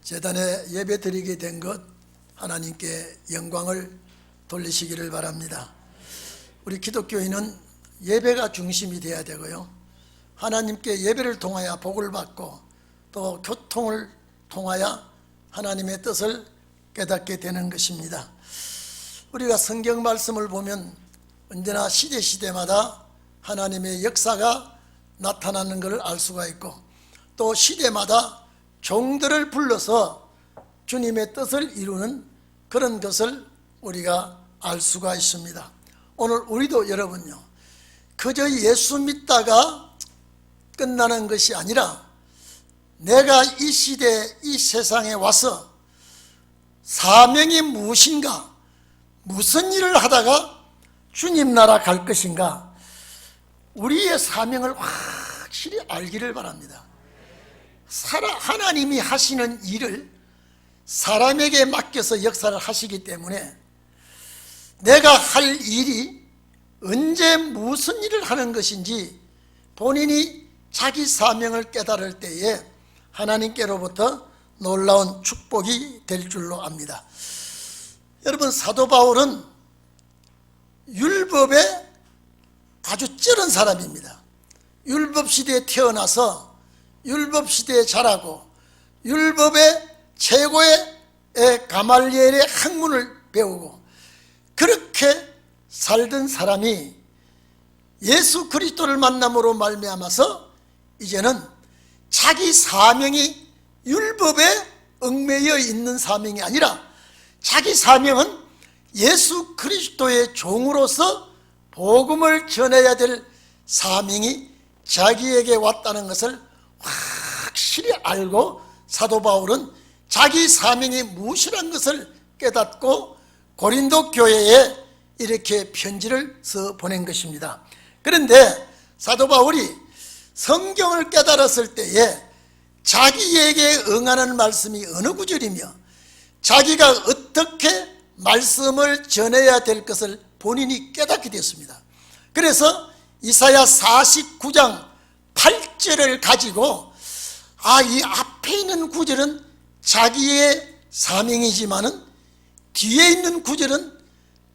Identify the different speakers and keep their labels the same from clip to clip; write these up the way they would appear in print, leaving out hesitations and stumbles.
Speaker 1: 제단에 예배 드리게 된 것 하나님께 영광을 돌리시기를 바랍니다. 우리 기독교인은 예배가 중심이 되어야 되고요, 하나님께 예배를 통하여 복을 받고 또 교통을 통하여 하나님의 뜻을 깨닫게 되는 것입니다. 우리가 성경 말씀을 보면 언제나 시대마다 하나님의 역사가 나타나는 것을 알 수가 있고, 또 시대마다 종들을 불러서 주님의 뜻을 이루는 그런 것을 우리가 알 수가 있습니다. 오늘 우리도 여러분요, 그저 예수 믿다가 끝나는 것이 아니라 내가 이 시대 이 세상에 와서 사명이 무엇인가, 무슨 일을 하다가 주님 나라 갈 것인가, 우리의 사명을 확실히 알기를 바랍니다. 하나님이 하시는 일을 사람에게 맡겨서 역사를 하시기 때문에 내가 할 일이 언제 무슨 일을 하는 것인지 본인이 자기 사명을 깨달을 때에 하나님께로부터 놀라운 축복이 될 줄로 압니다. 여러분, 사도 바울은 율법에 아주 찌른 사람입니다. 율법 시대에 태어나서 율법 시대에 자라고 율법의 최고의 가말리엘의 학문을 배우고 그렇게 살던 사람이 예수 그리스도를 만남으로 말미암아서 이제는 자기 사명이 율법에 얽매여 있는 사명이 아니라 자기 사명은 예수 그리스도의 종으로서 복음을 전해야 될 사명이 자기에게 왔다는 것을 확실히 알고 사도 바울은 자기 사명이 무엇이라는 것을 깨닫고 고린도 교회에 이렇게 편지를 써 보낸 것입니다. 그런데 사도 바울이 성경을 깨달았을 때에 자기에게 응하는 말씀이 어느 구절이며 자기가 어떻게 말씀을 전해야 될 것을 본인이 깨닫게 됐습니다. 그래서 이사야 49장 8절을 가지고 이 앞에 있는 구절은 자기의 사명이지만은 뒤에 있는 구절은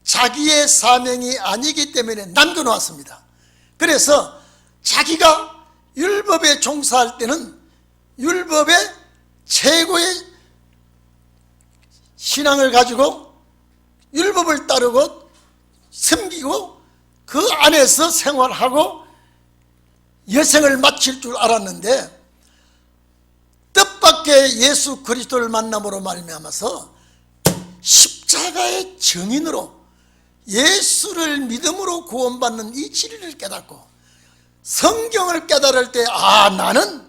Speaker 1: 자기의 사명이 아니기 때문에 남겨놓았습니다. 그래서 자기가 율법에 종사할 때는 율법의 최고의 신앙을 가지고 율법을 따르고 섬기고 그 안에서 생활하고 여생을 마칠 줄 알았는데 뜻밖의 예수 그리스도를 만남으로 말미암아서 십자가의 증인으로 예수를 믿음으로 구원받는 이 진리를 깨닫고 성경을 깨달을 때 나는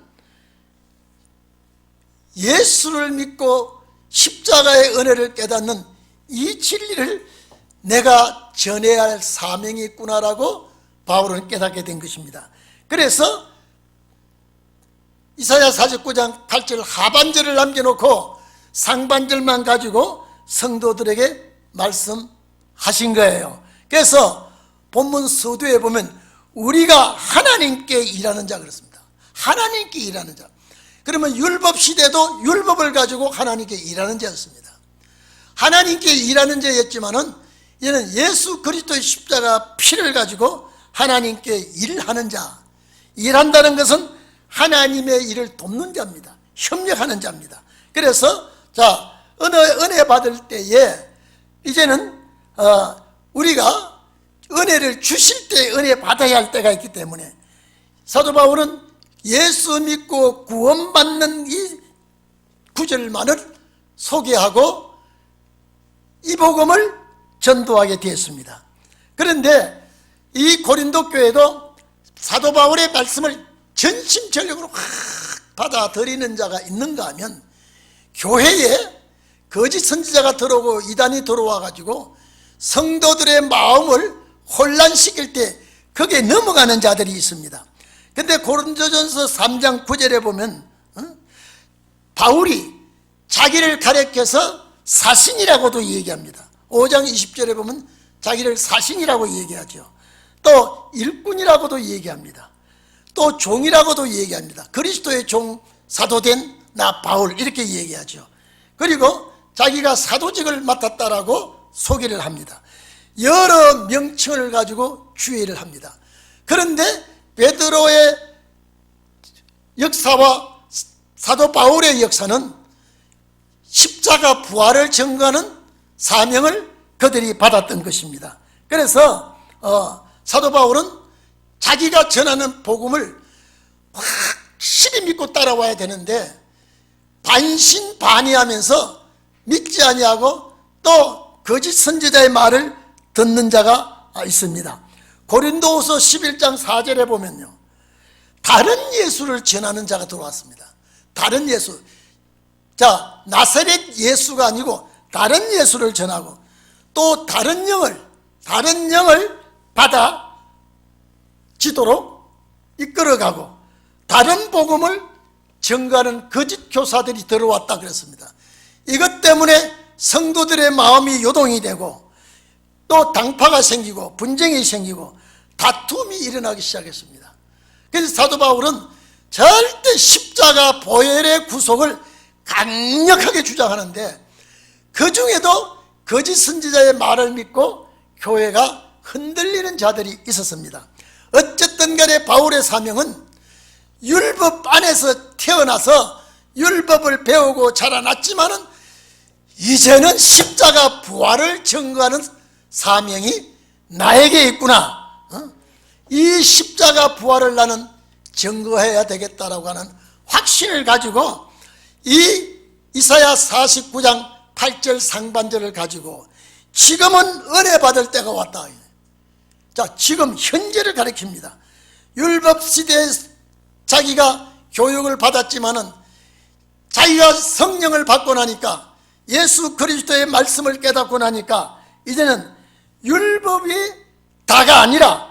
Speaker 1: 예수를 믿고 십자가의 은혜를 깨닫는 이 진리를 내가 전해야 할 사명이 있구나라고 바울은 깨닫게 된 것입니다. 그래서 이사야 49장 8절 하반절을 남겨놓고 상반절만 가지고 성도들에게 말씀하신 거예요. 그래서 본문 서두에 보면 우리가 하나님께 일하는 자 그렇습니다. 하나님께 일하는 자. 그러면 율법 시대도 율법을 가지고 하나님께 일하는 자였습니다. 하나님께 일하는 자였지만은 이는 예수 그리스도의 십자가 피를 가지고 하나님께 일하는 자. 일한다는 것은 하나님의 일을 돕는 자입니다. 협력하는 자입니다. 그래서 은혜 받을 때에 이제는 우리가 은혜를 주실 때 은혜 받아야 할 때가 있기 때문에 사도 바울은 예수 믿고 구원받는 이 구절만을 소개하고 이 복음을 전도하게 되었습니다. 그런데 이 고린도 교회도 사도 바울의 말씀을 전심전력으로 확 받아들이는 자가 있는가 하면 교회에 거짓 선지자가 들어오고 이단이 들어와 가지고 성도들의 마음을 혼란시킬 때 거기에 넘어가는 자들이 있습니다. 근데 고린도전서 3장 9절에 보면 바울이 자기를 가리켜서 사신이라고도 얘기합니다. 5장 20절에 보면 자기를 사신이라고 얘기하죠. 또 일꾼이라고도 얘기합니다. 또 종이라고도 얘기합니다. 그리스도의 종, 사도된 나 바울 이렇게 얘기하죠. 그리고 자기가 사도직을 맡았다라고 소개를 합니다. 여러 명칭을 가지고 주의를 합니다. 그런데 베드로의 역사와 사도 바울의 역사는 십자가 부활을 증거하는 사명을 그들이 받았던 것입니다. 그래서 사도 바울은 자기가 전하는 복음을 확실히 믿고 따라와야 되는데 반신반의하면서 믿지 아니하고 또 거짓 선지자의 말을 듣는 자가 있습니다. 고린도후서 11장 4절에 보면요, 다른 예수를 전하는 자가 들어왔습니다. 다른 예수, 자 나사렛 예수가 아니고 다른 예수를 전하고 또 다른 영을 받아 지도록 이끌어가고 다른 복음을 증거하는 거짓 교사들이 들어왔다 그랬습니다. 이것 때문에 성도들의 마음이 요동이 되고 또 당파가 생기고 분쟁이 생기고 다툼이 일어나기 시작했습니다. 그래서 사도 바울은 절대 십자가 보혈의 구속을 강력하게 주장하는데 그 중에도 거짓 선지자의 말을 믿고 교회가 흔들리는 자들이 있었습니다. 어쨌든 간에 바울의 사명은 율법 안에서 태어나서 율법을 배우고 자라났지만은 이제는 십자가 부활을 증거하는 사명이 나에게 있구나. 이 십자가 부활을 나는 증거해야 되겠다라고 하는 확신을 가지고 이 이사야 49장 8절 상반절을 가지고 지금은 은혜 받을 때가 왔다. 자, 지금 현재를 가리킵니다. 율법 시대에 자기가 교육을 받았지만은 자기가 성령을 받고 나니까 예수 그리스도의 말씀을 깨닫고 나니까 이제는 율법이 다가 아니라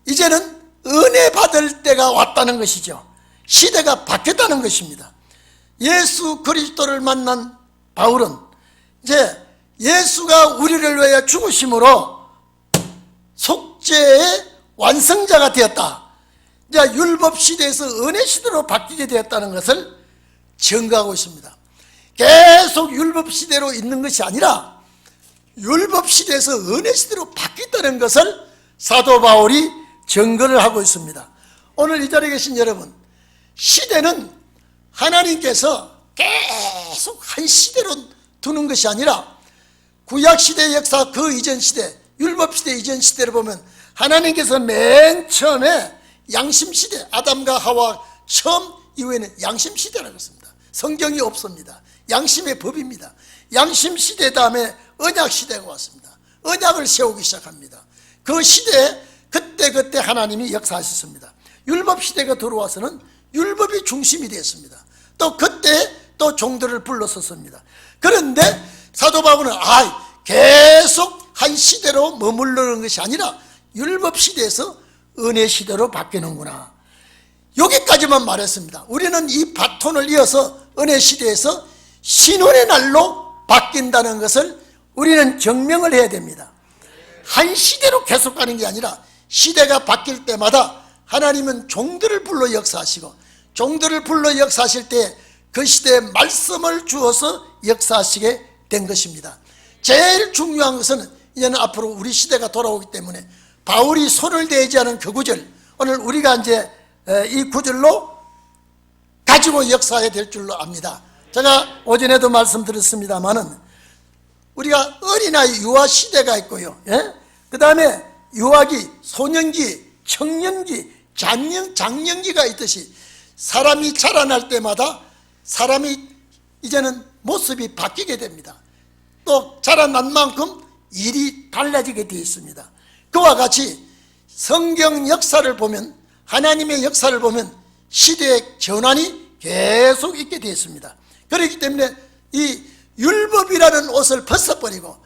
Speaker 1: 이제는 은혜 받을 때가 왔다는 것이죠. 시대가 바뀌었다는 것입니다. 예수 그리스도를 만난 바울은 이제 예수가 우리를 위하여 죽으심으로 속죄의 완성자가 되었다. 이제 율법 시대에서 은혜 시대로 바뀌게 되었다는 것을 증거하고 있습니다. 계속 율법 시대로 있는 것이 아니라 율법 시대에서 은혜 시대로 바뀌었다는 것을 사도 바울이 증거를 하고 있습니다. 오늘 이 자리에 계신 여러분, 시대는 하나님께서 계속 한 시대로 두는 것이 아니라 구약시대의 역사 그 이전 시대, 율법시대 이전 시대를 보면 하나님께서 맨 처음에 양심시대, 아담과 하와 처음 이후에는 양심시대라고 했습니다. 성경이 없습니다. 양심의 법입니다. 양심시대 다음에 언약시대가 왔습니다. 언약을 세우기 시작합니다. 그 시대에 그때 하나님이 역사하셨습니다. 율법시대가 들어와서는 율법이 중심이 되었습니다. 또 그때 또 종들을 불러섰습니다. 그런데 사도 바울은 계속 한 시대로 머무르는 것이 아니라 율법시대에서 은혜시대로 바뀌는구나, 여기까지만 말했습니다. 우리는 이 바톤을 이어서 은혜시대에서 신혼의 날로 바뀐다는 것을 우리는 증명을 해야 됩니다. 한 시대로 계속 가는 게 아니라 시대가 바뀔 때마다 하나님은 종들을 불러 역사하시고 종들을 불러 역사하실 때 그 시대에 말씀을 주어서 역사하시게 된 것입니다. 제일 중요한 것은 이제는 앞으로 우리 시대가 돌아오기 때문에 바울이 손을 대지 않은 그 구절, 오늘 우리가 이제 이 구절로 가지고 역사해야 될 줄로 압니다. 제가 오전에도 말씀드렸습니다마는 우리가 어린아이 유아 시대가 있고요, 그 다음에 유아기, 소년기, 청년기, 장년기가 있듯이 사람이 자라날 때마다 사람이 이제는 모습이 바뀌게 됩니다. 또 자라난 만큼 일이 달라지게 되어 있습니다. 그와 같이 성경 역사를 보면, 하나님의 역사를 보면 시대의 전환이 계속 있게 되어 있습니다. 그렇기 때문에 이 율법이라는 옷을 벗어버리고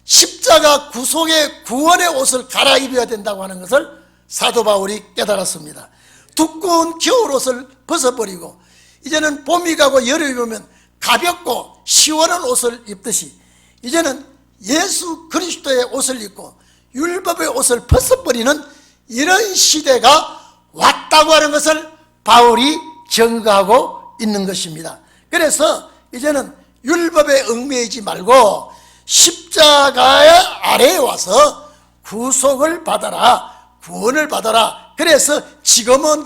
Speaker 1: 십자가 구속의 구원의 옷을 갈아입어야 된다고 하는 것을 사도 바울이 깨달았습니다. 두꺼운 겨울옷을 벗어버리고 이제는 봄이 가고 여름이 오면 가볍고 시원한 옷을 입듯이 이제는 예수 그리스도의 옷을 입고 율법의 옷을 벗어버리는 이런 시대가 왔다고 하는 것을 바울이 증거하고 있는 것입니다. 그래서 이제는 율법에 얽매이지 말고 십자가의 아래에 와서 구속을 받아라, 구원을 받아라. 그래서 지금은,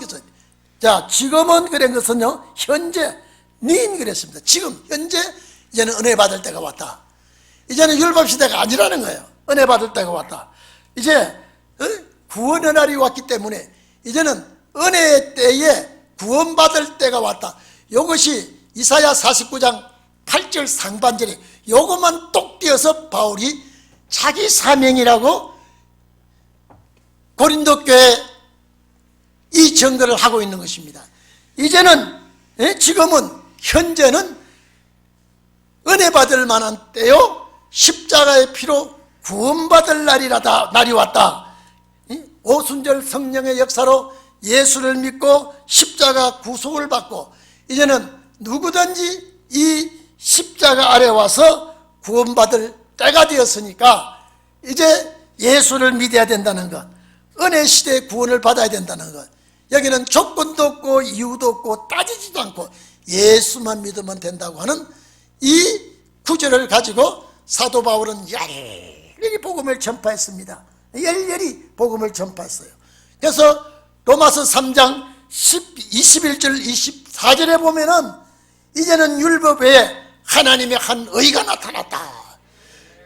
Speaker 1: 지금은 그런 것은요, 현재 닌 그랬습니다. 지금 현재 이제는 은혜 받을 때가 왔다. 이제는 율법 시대가 아니라는 거예요. 은혜 받을 때가 왔다. 이제 구원의 날이 왔기 때문에 이제는 은혜의 때에 구원받을 때가 왔다. 이것이 이사야 49장 8절 상반절에 요것만 똑 띄어서 바울이 자기 사명이라고 고린도 교회에 이 증거를 하고 있는 것입니다. 이제는, 지금은, 현재는 은혜 받을 만한 때요, 십자가의 피로 구원받을 날이 왔다. 오순절 성령의 역사로 예수를 믿고 십자가 구속을 받고 이제는 누구든지 이 십자가 아래 와서 구원받을 때가 되었으니까 이제 예수를 믿어야 된다는 것, 은혜 시대에 구원을 받아야 된다는 것, 여기는 조건도 없고 이유도 없고 따지지도 않고 예수만 믿으면 된다고 하는 이 구절을 가지고 사도 바울은 열렬히 복음을 전파했습니다. 열렬히 복음을 전파했어요. 그래서 로마서 3장 21절 24절에 보면은 이제는 율법 외에 하나님의 한 의가 나타났다.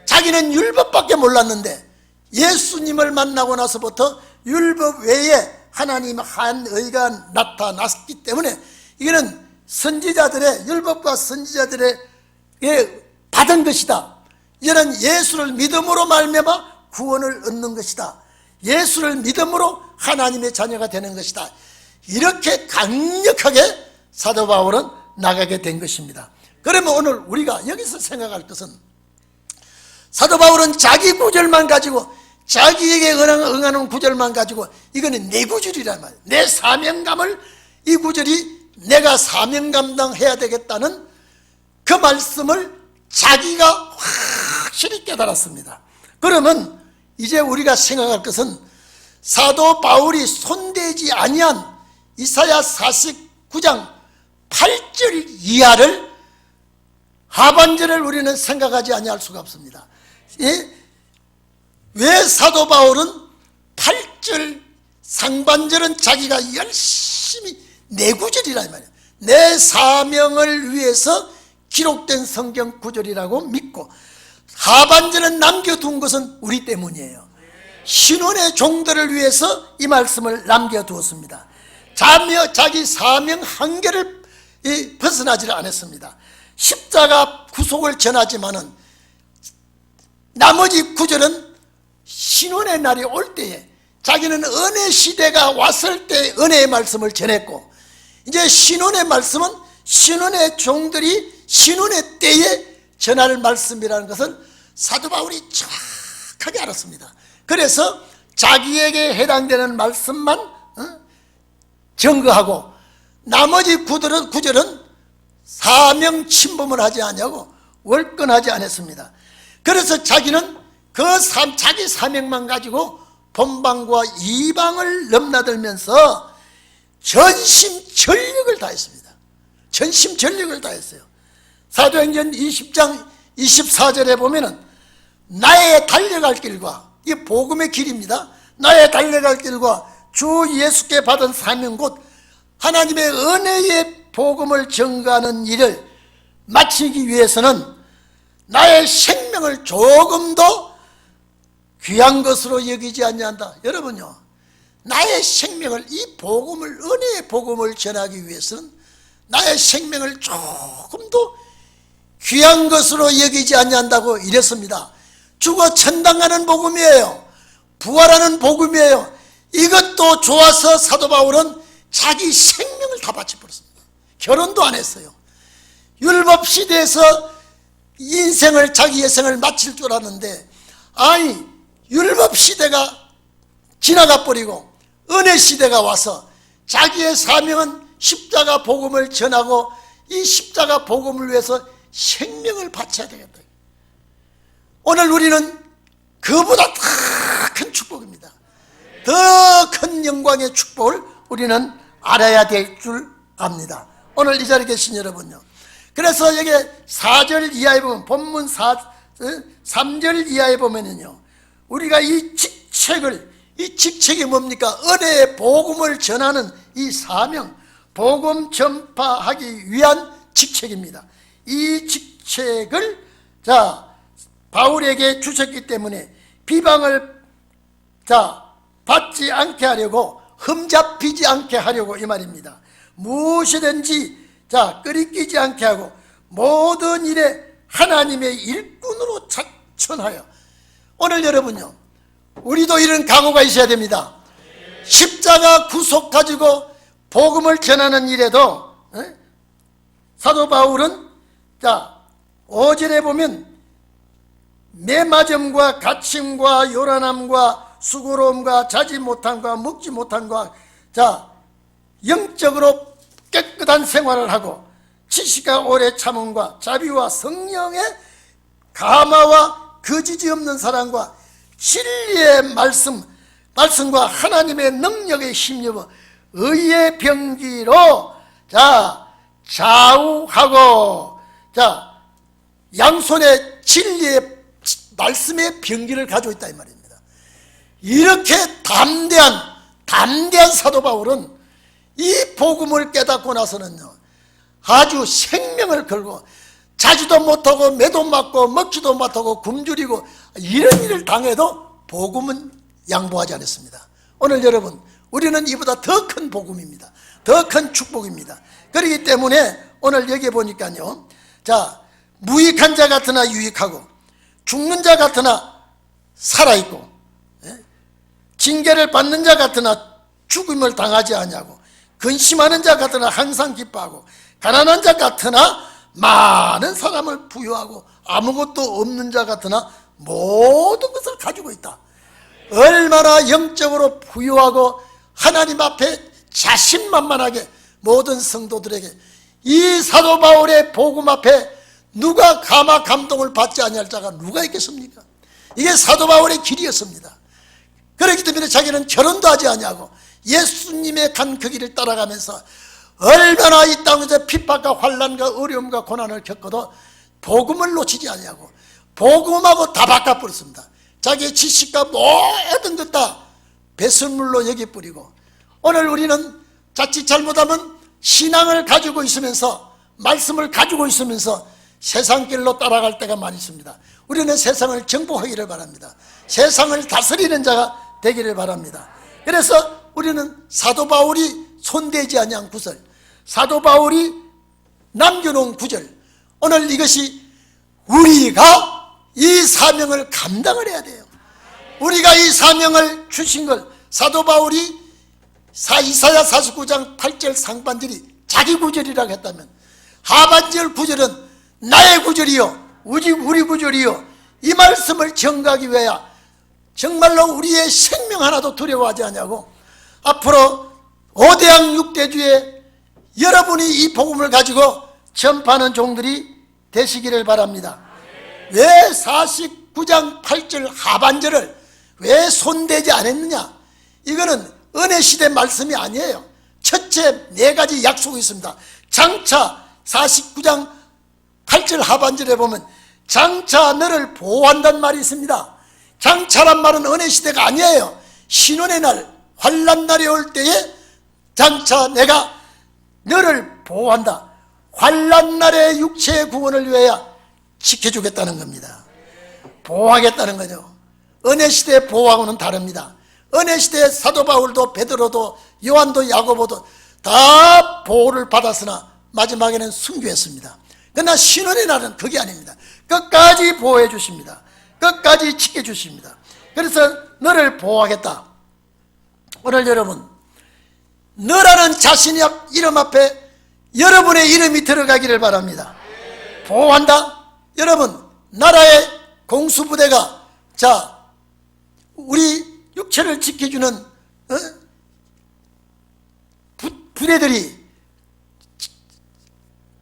Speaker 1: 자기는 율법밖에 몰랐는데 예수님을 만나고 나서부터 율법 외에 하나님의 한 의가 나타났기 때문에 이거는 선지자들의, 율법과 선지자들의 받은 것이다. 이제는 예수를 믿음으로 말미암아 구원을 얻는 것이다. 예수를 믿음으로 하나님의 자녀가 되는 것이다. 이렇게 강력하게 사도 바울은 나가게 된 것입니다. 그러면 오늘 우리가 여기서 생각할 것은 사도 바울은 자기 구절만 가지고, 자기에게 응하는 구절만 가지고 이거는 내 구절이란 말이에요. 내 사명감을, 이 구절이 내가 사명 감당해야 되겠다는 그 말씀을 자기가 확실히 깨달았습니다. 그러면 이제 우리가 생각할 것은 사도 바울이 손대지 아니한 이사야 49장 8절 이하를, 하반절을 우리는 생각하지 아니할 수가 없습니다. 왜 사도 바울은 8절 상반절은 자기가 열심히 내 구절이란 말이에요. 내 사명을 위해서 기록된 성경 구절이라고 믿고, 하반절은 남겨둔 것은 우리 때문이에요. 신혼의 종들을 위해서 이 말씀을 남겨두었습니다. 자기 사명 한계를 벗어나지를 않았습니다. 십자가 구속을 전하지만은 나머지 구절은 신혼의 날이 올 때에 자기는 은혜 시대가 왔을 때 은혜의 말씀을 전했고, 이제 신혼의 말씀은 신혼의 종들이 신혼의 때에 전할 말씀이라는 것을 사도 바울이 정확하게 알았습니다. 그래서 자기에게 해당되는 말씀만 증거하고 나머지 구절은 사명 침범을 하지 않냐고 월권하지 않았습니다. 그래서 자기는 자기 사명만 가지고 본방과 이방을 넘나들면서 전심전력을 다했습니다. 전심전력을 다했어요. 사도행전 20장 24절에 보면은 나의 달려갈 길과, 이 복음의 길입니다. 나의 달려갈 길과 주 예수께 받은 사명 곧 하나님의 은혜의 복음을 전가하는 일을 마치기 위해서는 나의 생명을 조금도 귀한 것으로 여기지 아니한다. 여러분요, 나의 생명을, 이 복음을, 은혜의 복음을 전하기 위해서는 나의 생명을 조금도 귀한 것으로 여기지 아니한다고 이랬습니다. 죽어 천당 가는 복음이에요. 부활하는 복음이에요. 이것도 좋아서 사도 바울은 자기 생명을 다 바쳐버렸습니다. 결혼도 안 했어요. 율법 시대에서 인생을, 자기의 생을 마칠 줄 알았는데, 아니 율법 시대가 지나가 버리고 은혜 시대가 와서 자기의 사명은 십자가 복음을 전하고 이 십자가 복음을 위해서 생명을 바쳐야 되겠다. 오늘 우리는 그보다 더 큰 축복입니다. 더 큰 영광의 축복을 우리는 알아야 될 줄 압니다. 오늘 이 자리에 계신 여러분요, 그래서 여기 4절 이하에 보면, 본문 3절 이하에 보면은요, 우리가 이 직책이 뭡니까? 은혜의 복음을 전하는 이 사명, 복음 전파하기 위한 직책입니다. 이 직책을 바울에게 주셨기 때문에 비방을 받지 않게 하려고, 흠잡히지 않게 하려고 이 말입니다. 무엇이든지 끄리끼지 않게 하고 모든 일에 하나님의 일꾼으로 작천하여. 오늘 여러분요, 우리도 이런 각오가 있어야 됩니다. 십자가 구속 가지고 복음을 전하는 일에도 사도 바울은 5절에 보면 매맞음과 갇힘과 요란함과 수고로움과 자지 못함과 먹지 못함과 영적으로 깨끗한 생활을 하고 지식과 오래 참음과 자비와 성령의 감화와 거짓이 없는 사랑과 진리의 말씀과 하나님의 능력에 힘입어 의의 병기로 좌우하고 양손에 진리의 말씀의 병기를 가지고 있다 이 말입니다. 이렇게 담대한 사도 바울은 이 복음을 깨닫고 나서는요, 아주 생명을 걸고 자지도 못하고 매도 맞고 먹지도 못하고 굶주리고 이런 일을 당해도 복음은 양보하지 않았습니다. 오늘 여러분, 우리는 이보다 더 큰 복음입니다. 더 큰 축복입니다. 그렇기 때문에 오늘 여기 보니까요, 무익한 자 같으나 유익하고 죽는 자 같으나 살아있고 징계를 받는 자 같으나 죽음을 당하지 아니하고 근심하는 자 같으나 항상 기뻐하고 가난한 자 같으나 많은 사람을 부유하고 아무것도 없는 자 같으나 모든 것을 가지고 있다. 얼마나 영적으로 부유하고 하나님 앞에 자신만만하게 모든 성도들에게 이 사도 바울의 복음 앞에 누가 감화 감동을 받지 아니할 자가 누가 있겠습니까? 이게 사도 바울의 길이었습니다. 그렇기 때문에 자기는 결혼도 하지 아니하고 예수님의 간 그 길을 따라가면서 얼마나 이 땅에서 핍박과 환난과 어려움과 고난을 겪어도 복음을 놓치지 아니하고 복음하고 다 바꿔버렸습니다. 자기의 지식과 모든 것 다 배설물로 여기 뿌리고, 오늘 우리는 자칫 잘못하면 신앙을 가지고 있으면서 말씀을 가지고 있으면서 세상 길로 따라갈 때가 많이 있습니다. 우리는 세상을 정복하기를 바랍니다. 세상을 다스리는 자가 되기를 바랍니다. 그래서 우리는 사도 바울이 손대지 아니한 구절, 사도 바울이 남겨놓은 구절, 오늘 이것이 우리가 이 사명을 감당을 해야 돼요. 우리가 이 사명을 주신 걸 사도 바울이 이사야 49장 8절 상반절이 자기 구절이라고 했다면 하반절 구절은 나의 구절이요 우리 구절이요, 이 말씀을 전가하기 위하여 정말로 우리의 생명 하나도 두려워하지 않냐고 앞으로 5대양 6대주에 여러분이 이 복음을 가지고 전파하는 종들이 되시기를 바랍니다. 왜 49장 8절 하반절을 왜 손대지 않았느냐? 이거는 은혜시대 말씀이 아니에요. 첫째 4가지 약속이 있습니다. 장차 49장 8절 하반절에 보면 장차 너를 보호한다는 말이 있습니다. 장차란 말은 은혜시대가 아니에요. 신혼의 날, 환난날이 올 때에 장차 내가 너를 보호한다. 환난날의 육체의 구원을 위하여 지켜주겠다는 겁니다. 보호하겠다는 거죠. 은혜시대의 보호하고는 다릅니다. 은혜시대의 사도 바울도 베드로도 요한도 야고보도 다 보호를 받았으나 마지막에는 순교했습니다. 그러나 신혼의 날은 그게 아닙니다. 끝까지 보호해 주십니다. 끝까지 지켜주십니다. 그래서 너를 보호하겠다. 오늘 여러분, 너라는 자신의 이름 앞에 여러분의 이름이 들어가기를 바랍니다. 보호한다? 여러분, 나라의 공수부대가 우리 육체를 지켜주는 부대들이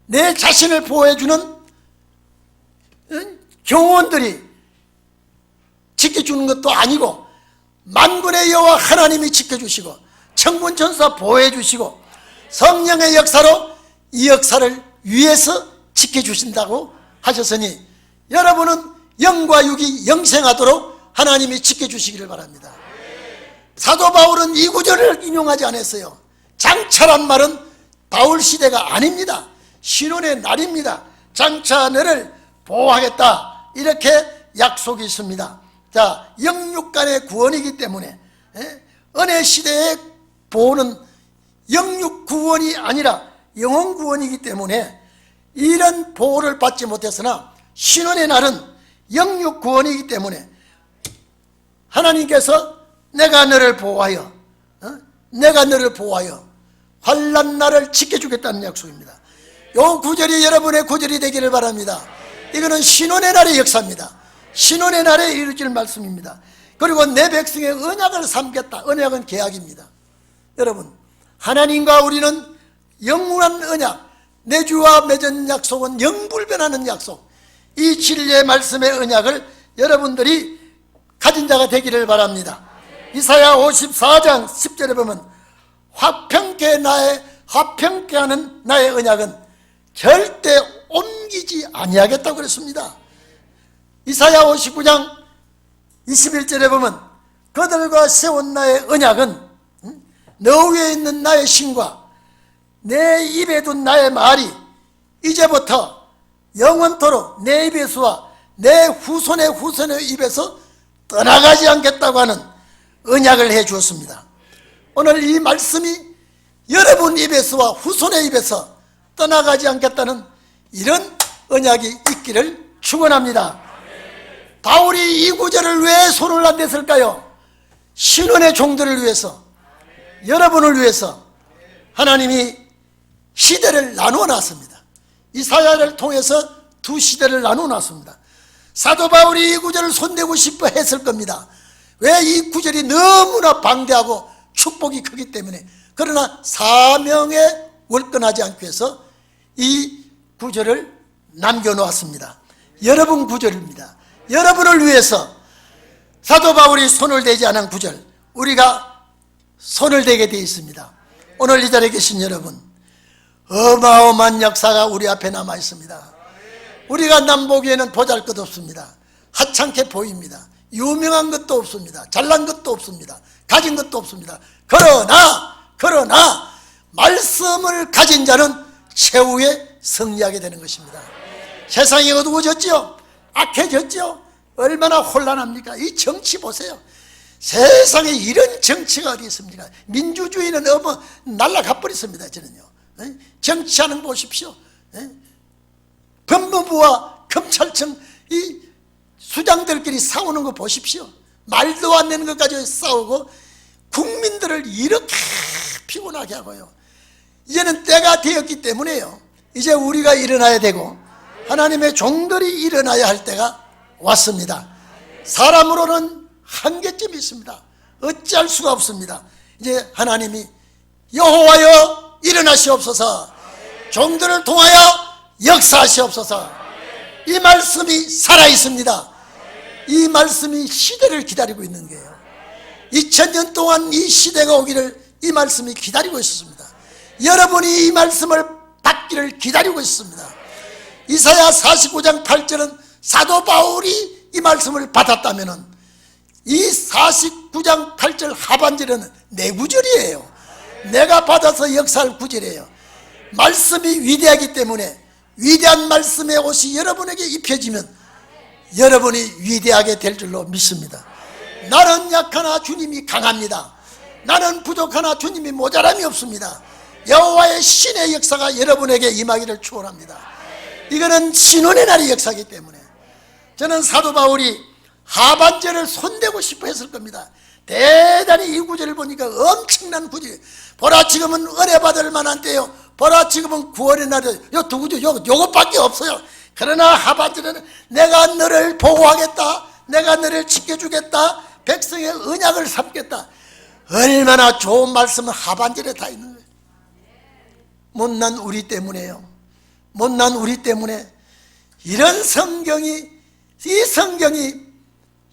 Speaker 1: 내 자신을 보호해주는 경호원들이 지켜주는 것도 아니고 만군의 여호와 하나님이 지켜주시고 천군천사 보호해주시고 성령의 역사로 이 역사를 위해서 지켜주신다고 하셨으니 여러분은 영과 육이 영생하도록 하나님이 지켜주시기를 바랍니다. 사도 바울은 이 구절을 인용하지 않았어요. 장차란 말은 바울 시대가 아닙니다. 신혼의 날입니다. 장차 너를 보호하겠다, 이렇게 약속이 있습니다. 자, 영육 간의 구원이기 때문에 은혜 시대의 보호는 영육 구원이 아니라 영혼 구원이기 때문에 이런 보호를 받지 못했으나 신혼의 날은 영육 구원이기 때문에 하나님께서 내가 너를 보호하여 환난 날을 지켜주겠다는 약속입니다. 요 구절이 여러분의 구절이 되기를 바랍니다. 이거는 신혼의 날의 역사입니다. 신혼의 날에 이루어질 말씀입니다. 그리고 내 백성의 언약을 삼겠다. 언약은 계약입니다. 여러분, 하나님과 우리는 영원한 언약, 내 주와 맺은 약속은 영불변하는 약속, 이 진리의 말씀의 언약을 여러분들이 가진 자가 되기를 바랍니다. 이사야 54장 10절에 보면 화평케 하는 나의 언약은 절대 옮기지 아니하겠다고 그랬습니다. 이사야 59장 21절에 보면 그들과 세운 나의 언약은 너 위에 있는 나의 신과 내 입에 둔 나의 말이 이제부터 영원토록 내 입에서와 내 후손의 입에서 떠나가지 않겠다고 하는 언약을 해 주었습니다. 오늘 이 말씀이 여러분 입에서와 후손의 입에서 떠나가지 않겠다는 이런 언약이 있기를 축원합니다. 바울이 이 구절을 왜 손을 안 댔을까요? 신혼의 종들을 위해서, 여러분을 위해서 하나님이 시대를 나누어 놨습니다. 이사야를 통해서 두 시대를 나누어 놨습니다. 사도 바울이 이 구절을 손대고 싶어 했을 겁니다. 왜? 이 구절이 너무나 방대하고 축복이 크기 때문에. 그러나 사명에 월권하지 않기 위해서 이 구절을 남겨놓았습니다. 여러분 구절입니다. 여러분을 위해서 사도 바울이 손을 대지 않은 구절, 우리가 손을 대게 되어 있습니다. 오늘 이 자리에 계신 여러분, 어마어마한 역사가 우리 앞에 남아 있습니다. 우리가 남보기에는 보잘것없습니다. 하찮게 보입니다. 유명한 것도 없습니다. 잘난 것도 없습니다. 가진 것도 없습니다. 그러나 말씀을 가진 자는 최후에 승리하게 되는 것입니다. 세상이 어두워졌죠? 악해졌죠? 얼마나 혼란합니까? 이 정치 보세요. 세상에 이런 정치가 어디 있습니까? 민주주의는 날아가 버렸습니다. 저는요. 정치하는 거 보십시오. 법무부와 검찰청 이 수장들끼리 싸우는 거 보십시오. 말도 안 되는 것 가지고 싸우고 국민들을 이렇게 피곤하게 하고요. 이제는 때가 되었기 때문에요. 이제 우리가 일어나야 되고 하나님의 종들이 일어나야 할 때가 왔습니다. 사람으로는 한계점이 있습니다. 어찌할 수가 없습니다. 이제 하나님이 여호와여 일어나시옵소서, 종들을 통하여 역사하시옵소서. 이 말씀이 살아있습니다. 이 말씀이 시대를 기다리고 있는 거예요. 2000년 동안 이 시대가 오기를 이 말씀이 기다리고 있었습니다. 여러분이 이 말씀을 받기를 기다리고 있습니다. 이사야 49장 8절은 사도 바울이 이 말씀을 받았다면 이 49장 8절 하반절은 내 구절이에요. 내가 받아서 역사할 구절이에요. 말씀이 위대하기 때문에 위대한 말씀의 옷이 여러분에게 입혀지면 여러분이 위대하게 될 줄로 믿습니다. 나는 약하나 주님이 강합니다. 나는 부족하나 주님이 모자람이 없습니다. 여호와의 신의 역사가 여러분에게 임하기를 축원합니다. 이거는 신혼의 날의 역사이기 때문에 저는 사도 바울이 하반절을 손대고 싶어 했을 겁니다. 대단히 이 구절을 보니까 엄청난 구절. 보라 지금은 은혜 받을 만한 때요, 보라 지금은 구원의 날이요. 요 두 구절 요것밖에 없어요. 그러나 하반절에는 내가 너를 보호하겠다, 내가 너를 지켜주겠다, 백성의 언약을 삼겠다. 얼마나 좋은 말씀은 하반절에 다 있는 거예요. 못난 우리 때문에요. 못난 우리 때문에 이런 성경이, 이 성경이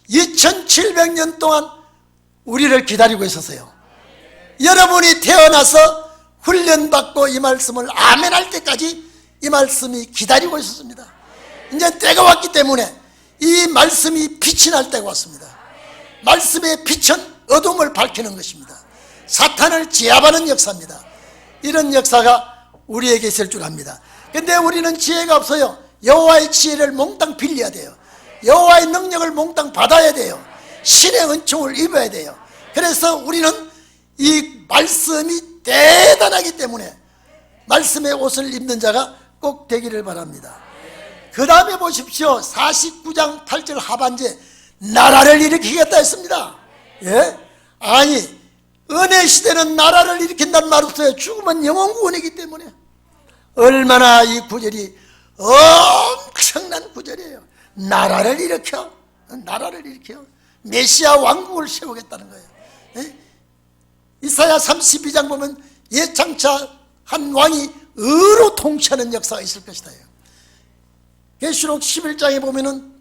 Speaker 1: 2700년 동안 우리를 기다리고 있었어요. 여러분이 태어나서 훈련받고 이 말씀을 아멘할 때까지 이 말씀이 기다리고 있었습니다. 이제 때가 왔기 때문에 이 말씀이 빛이 날 때가 왔습니다. 말씀의 빛은 어둠을 밝히는 것입니다. 사탄을 제압하는 역사입니다. 이런 역사가 우리에게 있을 줄 압니다. 근데 우리는 지혜가 없어요. 여호와의 지혜를 몽땅 빌려야 돼요. 여호와의 능력을 몽땅 받아야 돼요. 신의 은총을 입어야 돼요. 그래서 우리는 이 말씀이 대단하기 때문에 말씀의 옷을 입는 자가 꼭 되기를 바랍니다. 그 다음에 보십시오. 49장 8절 하반제 나라를 일으키겠다 했습니다. 예? 아니 은혜 시대는 나라를 일으킨다는 말 없어요. 죽으면 영원 구원이기 때문에. 얼마나 이 구절이 엄청난 구절이에요. 나라를 일으켜, 나라를 일으켜 메시아 왕국을 세우겠다는 거예요. 예? 이사야 32장 보면 예장차 한 왕이 의로 통치하는 역사가 있을 것이다. 계시록 11장에 보면은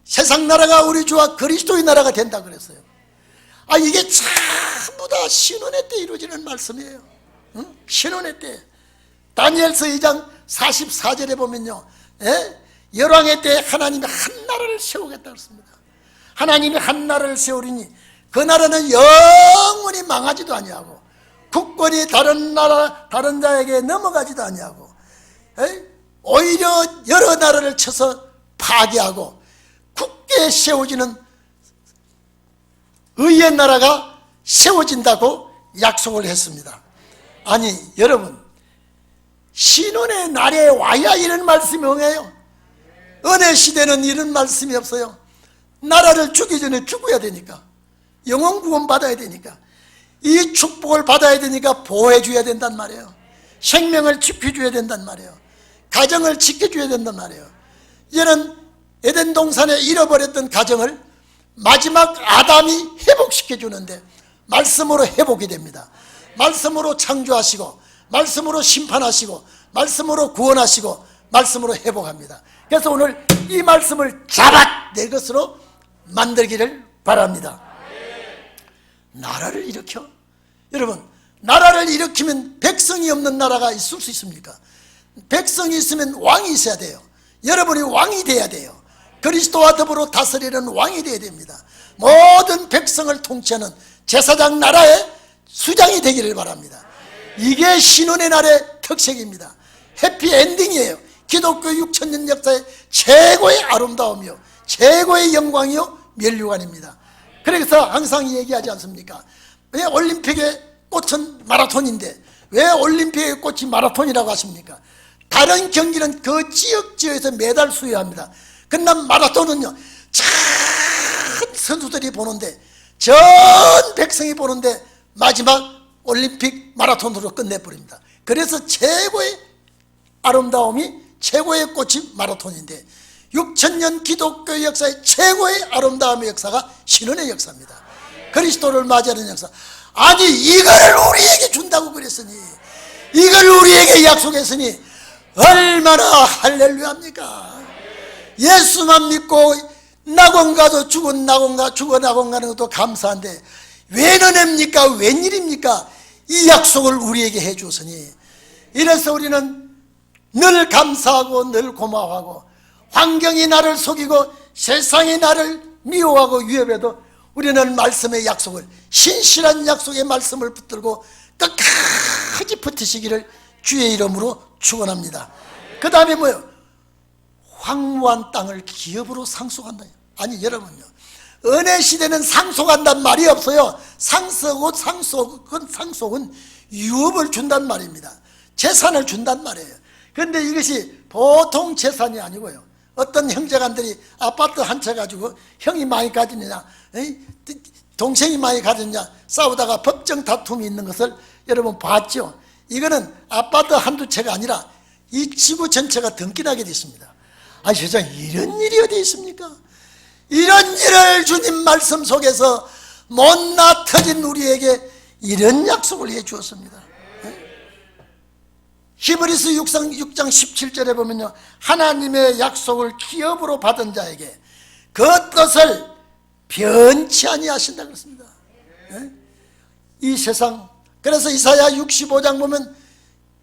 Speaker 1: 세상 나라가 우리 주와 그리스도의 나라가 된다 그랬어요. 이게 전부 다 신혼의 때 이루어지는 말씀이에요. 신혼의 때. 다니엘서 2장 44절에 보면요, 열왕의 때 하나님이 한 나라를 세우겠다 그랬습니다. 하나님이 한 나라를 세우리니 그 나라는 영원히 망하지도 아니하고 국권이 다른 나라 다른 자에게 넘어가지도 아니하고 오히려 여러 나라를 쳐서 파괴하고 굳게 세워지는 의의 나라가 세워진다고 약속을 했습니다. 아니 여러분, 신혼의 날에 와야 이런 말씀이 응해요. 은혜 시대는 이런 말씀이 없어요. 나라를 주기 전에 죽어야 되니까, 영원 구원 받아야 되니까, 이 축복을 받아야 되니까 보호해 줘야 된단 말이에요. 생명을 지켜줘야 된단 말이에요. 가정을 지켜줘야 된단 말이에요. 이제는 에덴 동산에 잃어버렸던 가정을 마지막 아담이 회복시켜 주는데 말씀으로 회복이 됩니다. 말씀으로 창조하시고 말씀으로 심판하시고 말씀으로 구원하시고 말씀으로 회복합니다. 그래서 오늘 이 말씀을 잡아 내 것으로 만들기를 바랍니다. 나라를 일으켜? 여러분, 나라를 일으키면 백성이 없는 나라가 있을 수 있습니까? 백성이 있으면 왕이 있어야 돼요. 여러분이 왕이 돼야 돼요. 그리스도와 더불어 다스리는 왕이 되어야 됩니다. 모든 백성을 통치하는 제사장 나라의 수장이 되기를 바랍니다. 이게 신혼의 날의 특색입니다. 해피엔딩이에요. 기독교 6000년 역사의 최고의 아름다움이요 최고의 영광이요 면류관입니다. 그래서 항상 얘기하지 않습니까? 왜 올림픽의 꽃은 마라톤인데 왜 올림픽의 꽃이 마라톤이라고 하십니까? 다른 경기는 그 지역에서 매달 수여합니다. 그러나 마라톤은요, 전 선수들이 보는데, 전 백성이 보는데 마지막 올림픽 마라톤으로 끝내버립니다. 그래서 최고의 아름다움이, 최고의 꽃이 마라톤인데 6000년 기독교 역사의 최고의 아름다움의 역사가 신혼의 역사입니다. 그리스도를 맞이하는 역사. 아니 이걸 우리에게 준다고 그랬으니, 이걸 우리에게 약속했으니 얼마나 할렐루야입니까? 예수만 믿고 낙원 가도 죽어 낙원 가는 것도 감사한데 왜 너냅니까? 웬일입니까? 이 약속을 우리에게 해주었으니, 이래서 우리는 늘 감사하고 늘 고마워하고, 환경이 나를 속이고 세상이 나를 미워하고 위협해도 우리는 말씀의 약속을, 신실한 약속의 말씀을 붙들고 끝까지 버티시기를 주의 이름으로 축원합니다. 그 다음에 뭐예요? 황무한 땅을 기업으로 상속한다. 아니 여러분요, 은혜 시대는 상속한다는 말이 없어요. 상속은 유업을 준단 말입니다. 재산을 준단 말이에요. 그런데 이것이 보통 재산이 아니고요, 어떤 형제간들이 아파트 한 채 가지고 형이 많이 가지느냐 동생이 많이 가졌냐 싸우다가 법정 다툼이 있는 것을 여러분 봤죠. 이거는 아파트 한두 채가 아니라 이 지구 전체가 등기나게 되어 있습니다. 아니 세상에 이런 일이 어디 있습니까? 이런 일을 주님 말씀 속에서 못나 터진 우리에게 이런 약속을 해 주었습니다. 히브리서 6장 17절에 보면요, 하나님의 약속을 기업으로 받은 자에게 그 뜻을 변치 아니하신다 그랬습니다. 이 세상, 그래서 이사야 65장 보면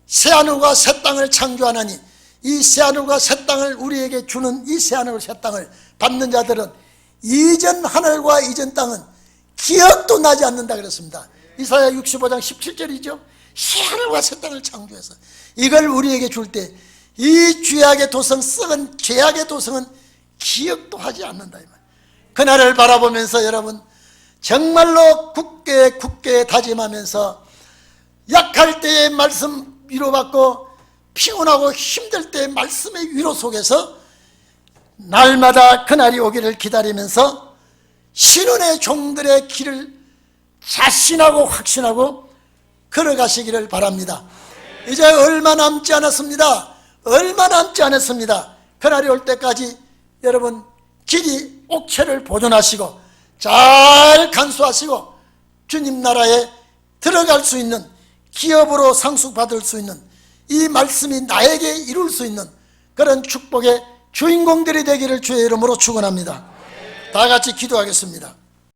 Speaker 1: 새하늘과 새 땅을 창조하나니 이 새하늘과 새 땅을 우리에게 주는 이 새하늘과 새 땅을 받는 자들은 이전 하늘과 이전 땅은 기억도 나지 않는다 그랬습니다. 이사야 65장 17절이죠. 새하늘과 새 땅을 창조해서 이걸 우리에게 줄 때 이 죄악의 도성, 썩은 죄악의 도성은 기억도 하지 않는다 이 말. 그날을 바라보면서 여러분 정말로 굳게 다짐하면서 약할 때의 말씀 위로받고 피곤하고 힘들 때의 말씀의 위로 속에서 날마다 그날이 오기를 기다리면서 신혼의 종들의 길을 자신하고 확신하고 걸어가시기를 바랍니다. 이제 얼마 남지 않았습니다. 얼마 남지 않았습니다. 그날이 올 때까지 여러분 길이 옥체를 보존하시고 잘 간수하시고 주님 나라에 들어갈 수 있는 기업으로 상속받을 수 있는 이 말씀이 나에게 이룰 수 있는 그런 축복의 주인공들이 되기를 주의 이름으로 축원합니다. 다 같이 기도하겠습니다.